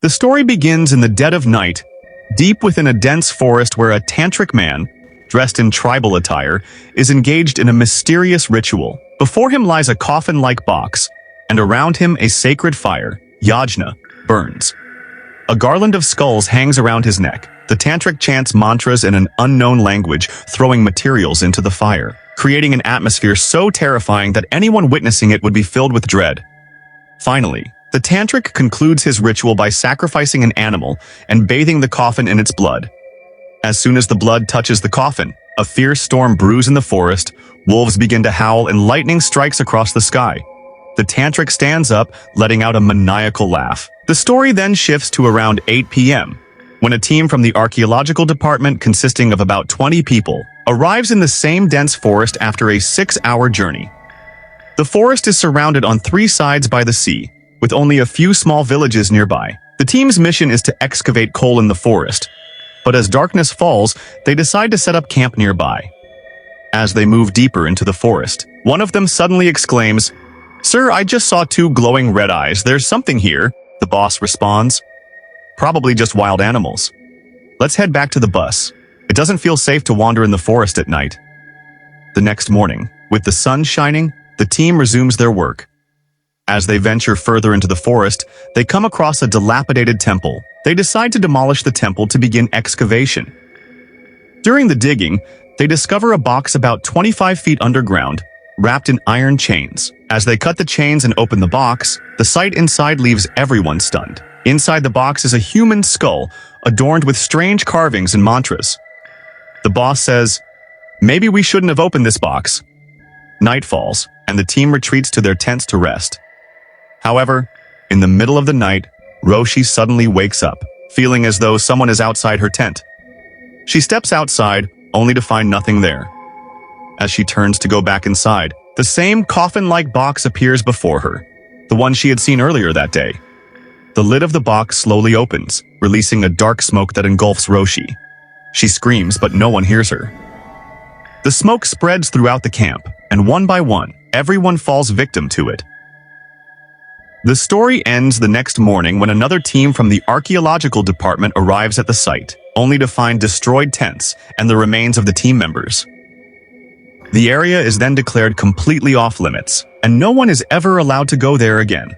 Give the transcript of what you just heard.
The story begins in the dead of night, deep within a dense forest where a tantric man, dressed in tribal attire, is engaged in a mysterious ritual. Before him lies a coffin-like box, and around him a sacred fire, yajna, burns. A garland of skulls hangs around his neck. The tantric chants mantras in an unknown language, throwing materials into the fire, creating an atmosphere so terrifying that anyone witnessing it would be filled with dread. Finally, the tantric concludes his ritual by sacrificing an animal and bathing the coffin in its blood. As soon as the blood touches the coffin, a fierce storm brews in the forest, wolves begin to howl, and lightning strikes across the sky. The tantric stands up, letting out a maniacal laugh. The story then shifts to around 8 p.m., when a team from the archaeological department consisting of about 20 people arrives in the same dense forest after a 6-hour journey. The forest is surrounded on 3 sides by the sea, with only a few small villages nearby. The team's mission is to excavate coal in the forest, but as darkness falls, they decide to set up camp nearby. As they move deeper into the forest, one of them suddenly exclaims, "Sir, I just saw 2 glowing red eyes. There's something here." The boss responds, "Probably just wild animals. Let's head back to the bus. It doesn't feel safe to wander in the forest at night." The next morning, with the sun shining, the team resumes their work. As they venture further into the forest, they come across a dilapidated temple. They decide to demolish the temple to begin excavation. During the digging, they discover a box about 25 feet underground, wrapped in iron chains. As they cut the chains and open the box, the sight inside leaves everyone stunned. Inside the box is a human skull, adorned with strange carvings and mantras. The boss says, "Maybe we shouldn't have opened this box." Night falls, and the team retreats to their tents to rest. However, in the middle of the night, Roshi suddenly wakes up, feeling as though someone is outside her tent. She steps outside, only to find nothing there. As she turns to go back inside, the same coffin-like box appears before her, the one she had seen earlier that day. The lid of the box slowly opens, releasing a dark smoke that engulfs Roshi. She screams, but no one hears her. The smoke spreads throughout the camp, and one by one, everyone falls victim to it. The story ends the next morning when another team from the archaeological department arrives at the site, only to find destroyed tents and the remains of the team members. The area is then declared completely off-limits, and no one is ever allowed to go there again.